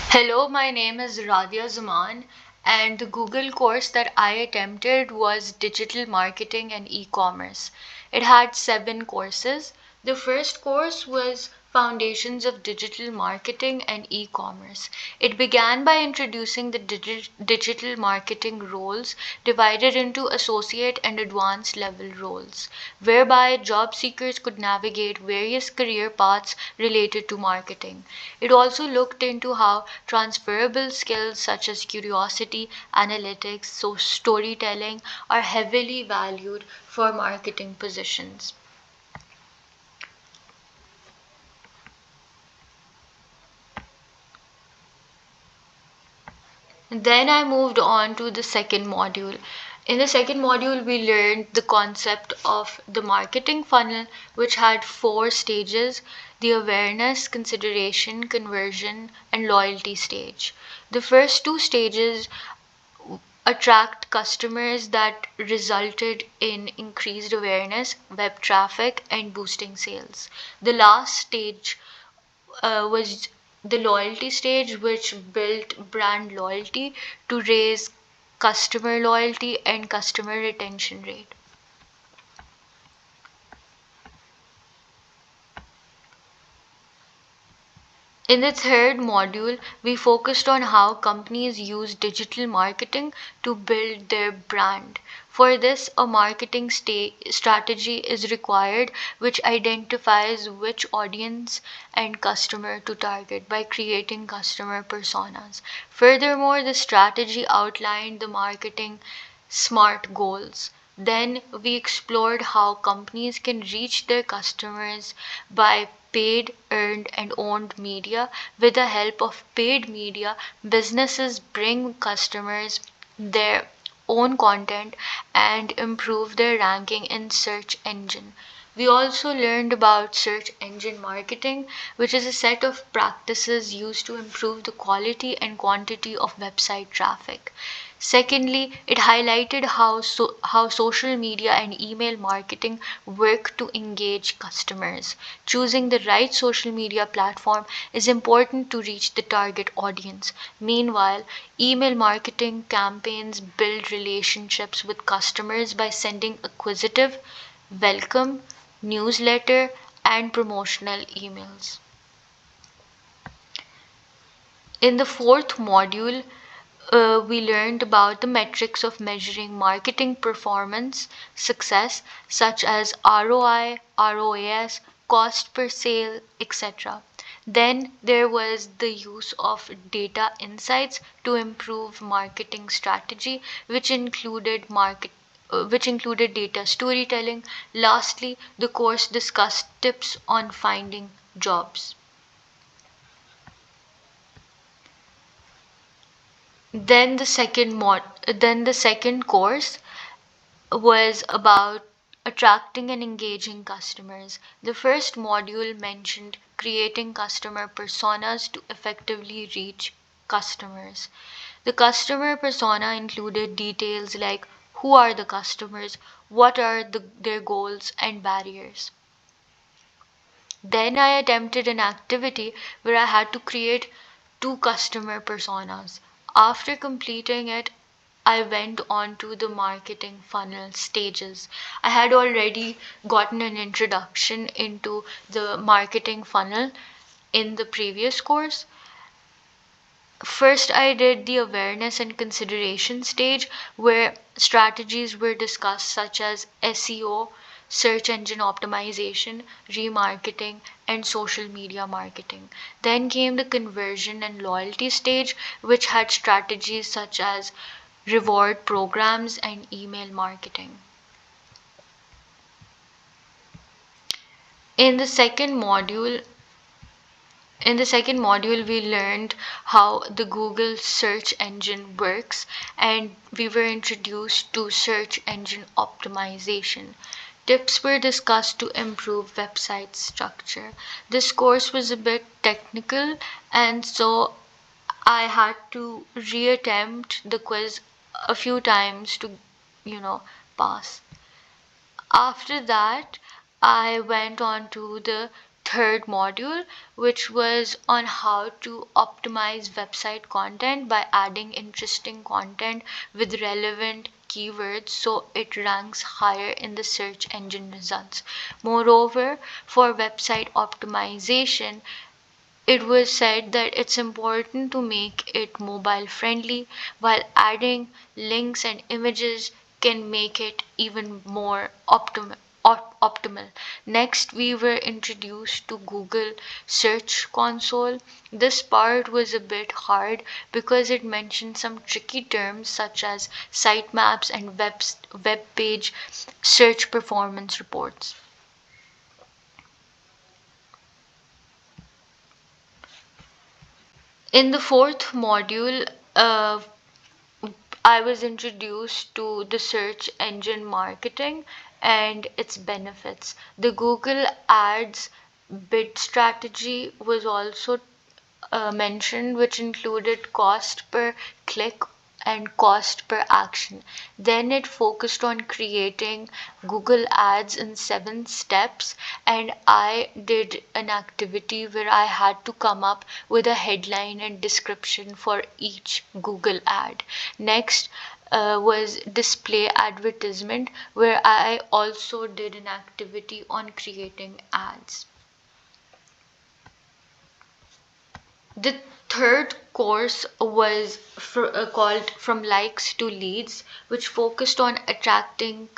Hello, my name is Radia Zaman, and the Google course that I attempted was Digital Marketing and E-commerce. It had 7 courses. The first course was Foundations of Digital Marketing and E-commerce. It began by introducing the digital marketing roles divided into associate and advanced level roles, whereby job seekers could navigate various career paths related to marketing. It also looked into how transferable skills such as curiosity, analytics, so storytelling are heavily valued for marketing positions. Then I moved on to the second module. In the second module, we learned the concept of the marketing funnel, which had 4 stages: the awareness, consideration, conversion, and loyalty stage. The first 2 stages attract customers that resulted in increased awareness, web traffic, and boosting sales. The last stage was the loyalty stage, which built brand loyalty to raise customer loyalty and customer retention rate. In the third module, we focused on how companies use digital marketing to build their brand. For this, a marketing strategy is required which identifies which audience and customer to target by creating customer personas. Furthermore, the strategy outlined the marketing SMART goals. Then we explored how companies can reach their customers by paid, earned, and owned media. With the help of paid media, businesses bring customers their own content and improve their ranking in search engine. We also learned about search engine marketing, which is a set of practices used to improve the quality and quantity of website traffic. Secondly, it highlighted how social media and email marketing work to engage customers. Choosing the right social media platform is important to reach the target audience. Meanwhile, email marketing campaigns build relationships with customers by sending acquisitive, welcome, newsletter, and promotional emails. In the fourth module, we learned about the metrics of measuring marketing performance success, such as ROI, ROAS, cost per sale, etc. Then there was the use of data insights to improve marketing strategy, which included data storytelling. Lastly, the course discussed tips on finding jobs. Then the second course was about attracting and engaging customers. The first module mentioned creating customer personas to effectively reach customers. The customer persona included details like who are the customers, what are their goals and barriers. Then I attempted an activity where I had to create 2 customer personas. After completing it, I went on to the marketing funnel stages. I had already gotten an introduction into the marketing funnel in the previous course. First, I did the awareness and consideration stage where strategies were discussed, such as SEO, search engine optimization, remarketing, and social media marketing. Then came the conversion and loyalty stage, which had strategies such as reward programs and email marketing. In the second module, In the second module, we learned how the Google search engine works, and we were introduced to search engine optimization. Tips were discussed to improve website structure. This course was a bit technical, and so I had to reattempt the quiz a few times to, you know, pass. After that, I went on to the third module, which was on how to optimize website content by adding interesting content with relevant keywords so it ranks higher in the search engine results. Moreover, for website optimization, it was said that it's important to make it mobile friendly, while adding links and images can make it even more optimal. Next, we were introduced to Google Search Console. This part was a bit hard because it mentioned some tricky terms such as sitemaps and web page search performance reports. In the fourth module, I was introduced to the search engine marketing and its benefits. The Google Ads bid strategy was also mentioned, which included cost per click and cost per action. Then it focused on creating Google Ads in 7 steps, and I did an activity where I had to come up with a headline and description for each Google ad. Next, was display advertisement, where I also did an activity on creating ads. The third course was called From Likes to Leads, which focused on attracting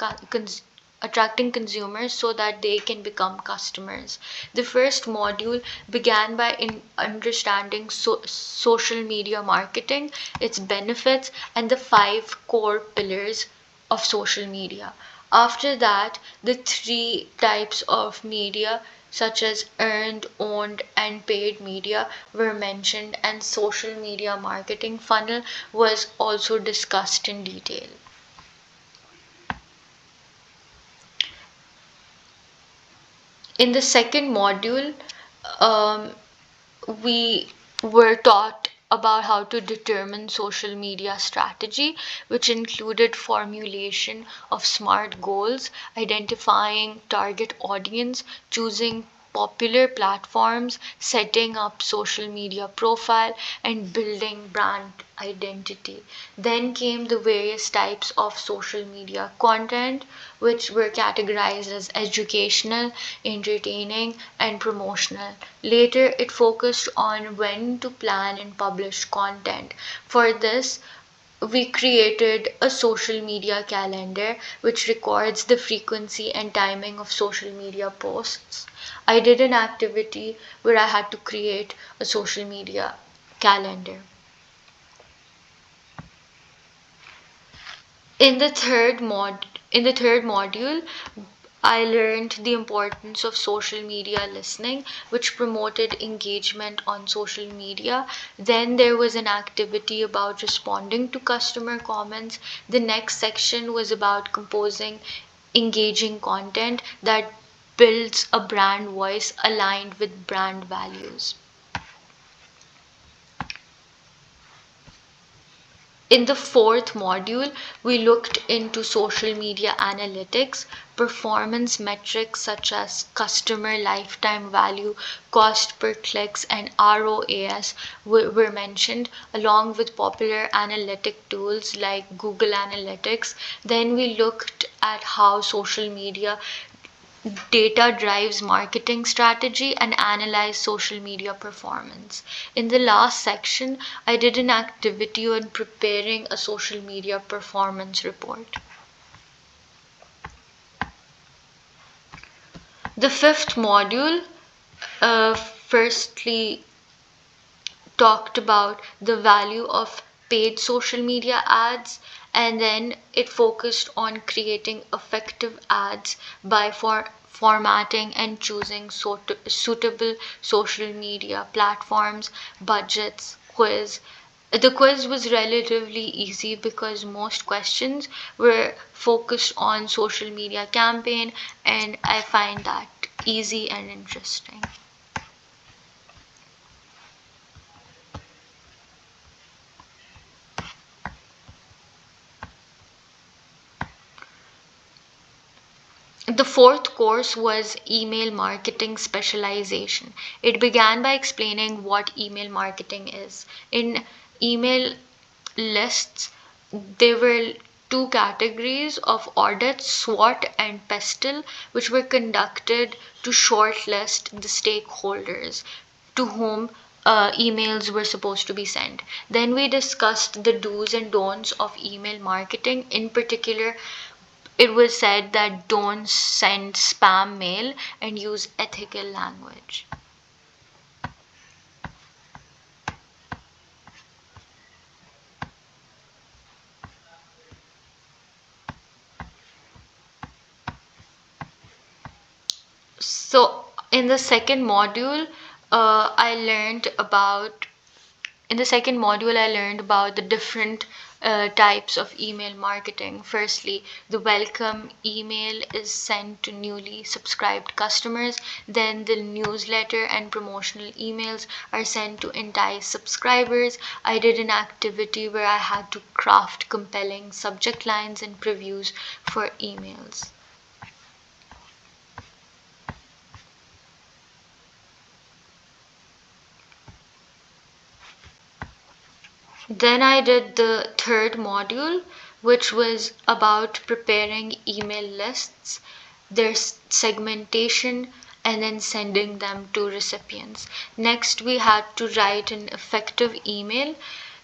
consumers so that they can become customers. The first module began by understanding social media marketing, its benefits, and the 5 core pillars of social media. After that, the 3 types of media, such as earned, owned, and paid media, were mentioned, and social media marketing funnel was also discussed in detail. In the second module, um, we were taught about how to determine social media strategy, which included formulation of smart goals, identifying target audience, choosing popular platforms, setting up social media profile, and building brand identity. Then came the various types of social media content, which were categorized as educational, entertaining, and promotional. Later, it focused on when to plan and publish content. For this, we created a social media calendar which records the frequency and timing of social media posts. I did an activity where I had to create a social media calendar. In the third module, I learned the importance of social media listening, which promoted engagement on social media. Then there was an activity about responding to customer comments. The next section was about composing engaging content that builds a brand voice aligned with brand values. In the fourth module, we looked into social media analytics. Performance metrics such as customer lifetime value, cost per clicks, and ROAS were mentioned, along with popular analytic tools like Google Analytics. Then we looked at how social media data drives marketing strategy and analyze social media performance. In the last section, I did an activity on preparing a social media performance report. The fifth module firstly talked about the value of paid social media ads, and then it focused on creating effective ads by formatting and choosing suitable social media platforms, budgets, quiz. The quiz was relatively easy because most questions were focused on social media campaign, and I find that easy and interesting. The fourth course was email marketing specialization. It began by explaining what email marketing is. In email lists, there were two categories of audits, SWOT and PESTEL, which were conducted to shortlist the stakeholders to whom emails were supposed to be sent. Then we discussed the do's and don'ts of email marketing. In particular, it was said that don't send spam mail and use ethical language. So in the second module, I learned about in the second module, I learned about the different types of email marketing. Firstly, the welcome email is sent to newly subscribed customers. Then the newsletter and promotional emails are sent to entice subscribers. I did an activity where I had to craft compelling subject lines and previews for emails. Then I did the third module, which was about preparing email lists, their segmentation, and then sending them to recipients. Next, we had to write an effective email.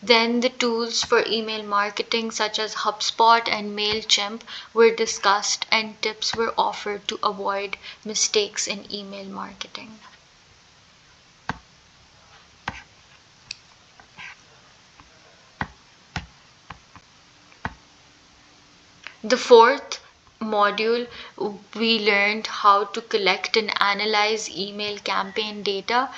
Then the tools for email marketing such as HubSpot and MailChimp were discussed and tips were offered to avoid mistakes in email marketing. The fourth module, we learned how to collect and analyze email campaign data,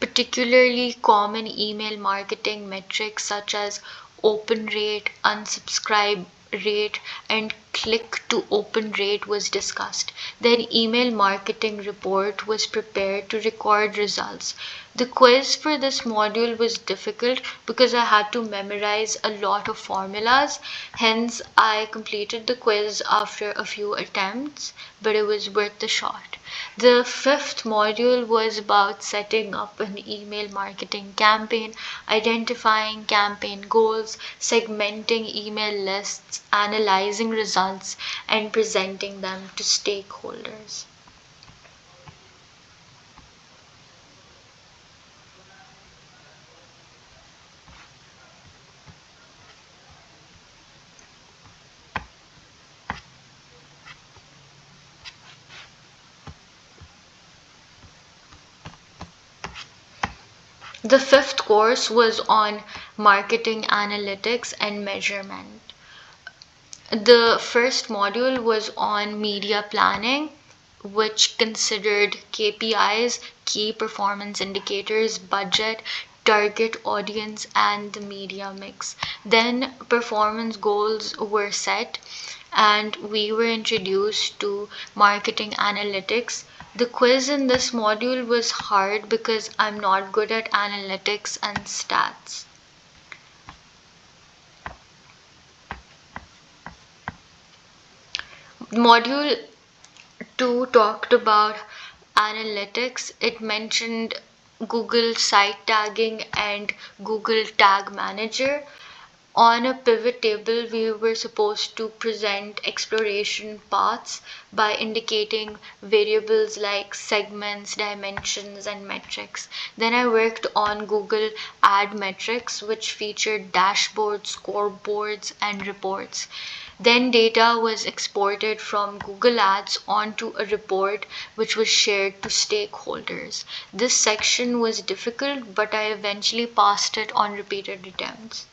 particularly common email marketing metrics such as open rate, unsubscribe rate, and click to open rate was discussed. Then email marketing report was prepared to record results. The quiz for this module was difficult because I had to memorize a lot of formulas. Hence, I completed the quiz after a few attempts, but it was worth the shot. The fifth module was about setting up an email marketing campaign, identifying campaign goals, segmenting email lists, analyzing results, and presenting them to stakeholders. The fifth course was on marketing analytics and measurement. The first module was on media planning, which considered KPIs, key performance indicators, budget, target audience, and the media mix. Then performance goals were set, and we were introduced to marketing analytics. The quiz in this module was hard because I'm not good at analytics and stats. Module 2 talked about analytics. It mentioned Google site tagging and Google Tag Manager. On a pivot table, we were supposed to present exploration paths by indicating variables like segments, dimensions, and metrics. Then I worked on Google Ad Metrics, which featured dashboards, scoreboards, and reports. Then data was exported from Google Ads onto a report which was shared to stakeholders. This section was difficult, but I eventually passed it on repeated attempts.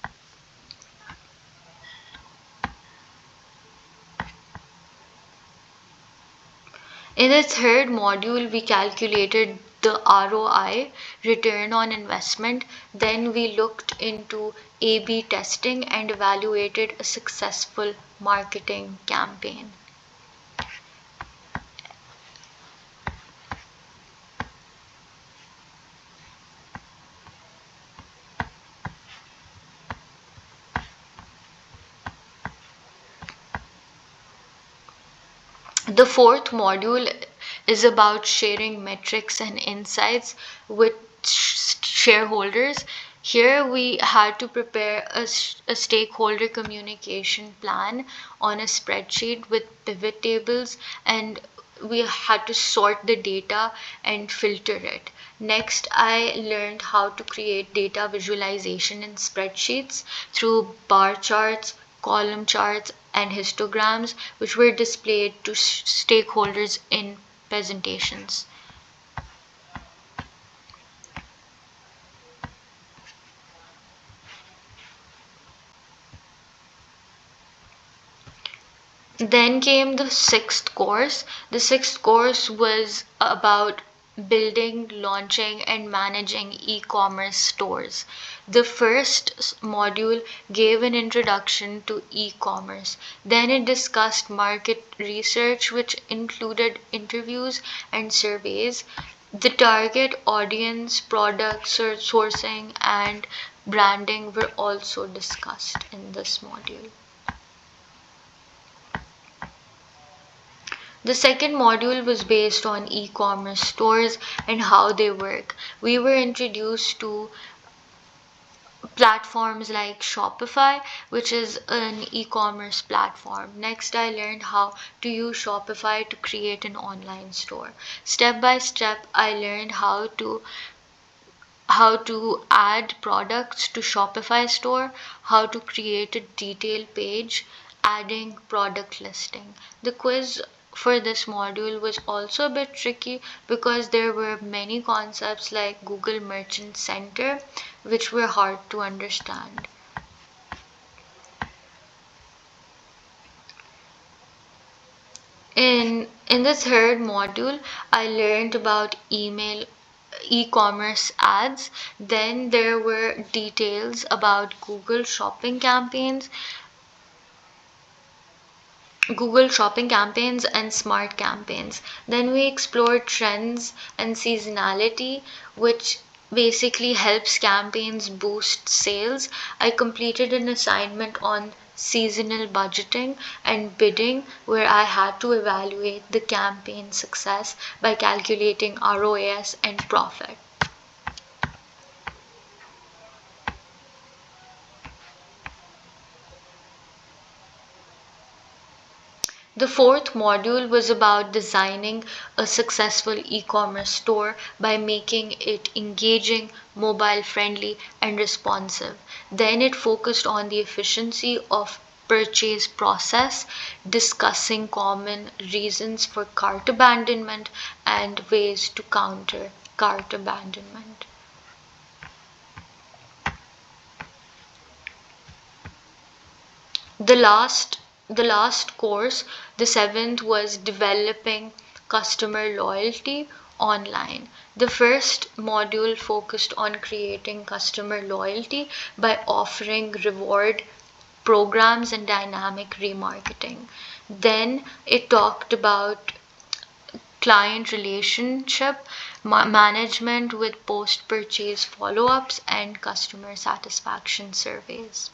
In the third module, we calculated the ROI, return on investment. Then we looked into A/B testing and evaluated a successful marketing campaign. The fourth module is about sharing metrics and insights with shareholders. Here we had to prepare a stakeholder communication plan on a spreadsheet with pivot tables, and we had to sort the data and filter it. Next, I learned how to create data visualization in spreadsheets through bar charts, column charts, and histograms, which were displayed to stakeholders in presentations. Then came the sixth course. The sixth course was about building, launching, and managing e commerce stores. The first module gave an introduction to e commerce. Then it discussed market research, which included interviews and surveys. The target audience, product sourcing, and branding were also discussed in this module. The second module was based on e-commerce stores and how they work. We were introduced to platforms like Shopify, which is an e-commerce platform. Next, I learned how to use Shopify to create an online store. Step by step, I learned how to add products to Shopify store, how to create a detail page, adding product listing. The quiz for this module was also a bit tricky because there were many concepts like Google Merchant Center which were hard to understand. In the third module, I learned about email e-commerce ads. Then there were details about Google Shopping campaigns and smart campaigns. Then we explored trends and seasonality, which basically helps campaigns boost sales. I completed an assignment on seasonal budgeting and bidding where I had to evaluate the campaign success by calculating ROAS and profit. The fourth module was about designing a successful e commerce store by making it engaging, mobile friendly, and responsive. Then it focused on the efficiency of purchase process, discussing common reasons for cart abandonment and ways to counter cart abandonment. The last the last course, the seventh, was developing customer loyalty online. The first module focused on creating customer loyalty by offering reward programs and dynamic remarketing. Then it talked about client relationship management with post purchase follow ups and customer satisfaction surveys.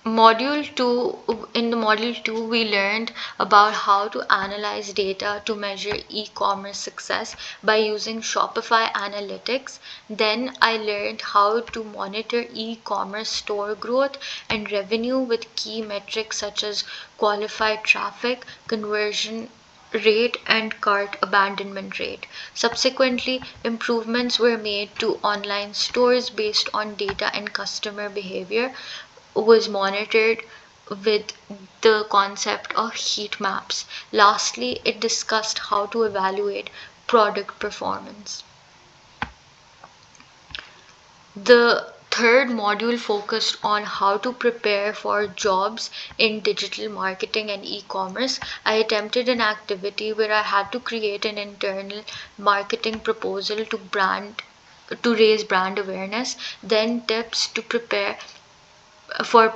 In the module 2 we learned about how to analyze data to measure e-commerce success by using Shopify Analytics. Then I learned how to monitor e-commerce store growth and revenue with key metrics such as qualified traffic, conversion rate, and cart abandonment rate. Subsequently, improvements were made to online stores based on data, and customer behavior was monitored with the concept of heat maps. Lastly, it discussed how to evaluate product performance. The third module focused on how to prepare for jobs in digital marketing and e commerce. I attempted an activity where I had to create an internal marketing proposal to raise brand awareness, then tips to prepare for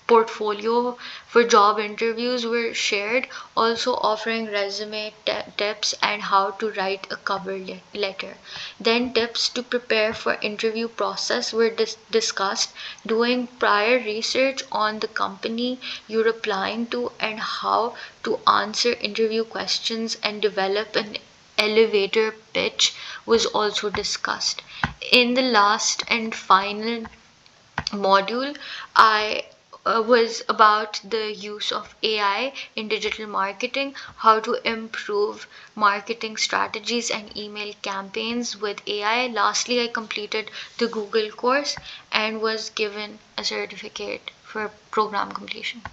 portfolio for job interviews were shared, also offering resume tips and how to write a cover letter. Then tips to prepare for interview process were discussed, doing prior research on the company you're applying to and how to answer interview questions and develop an elevator pitch was also discussed. In the last and final module, I was about the use of AI in digital marketing, how to improve marketing strategies and email campaigns with AI. Lastly, I completed the Google course and was given a certificate for program completion.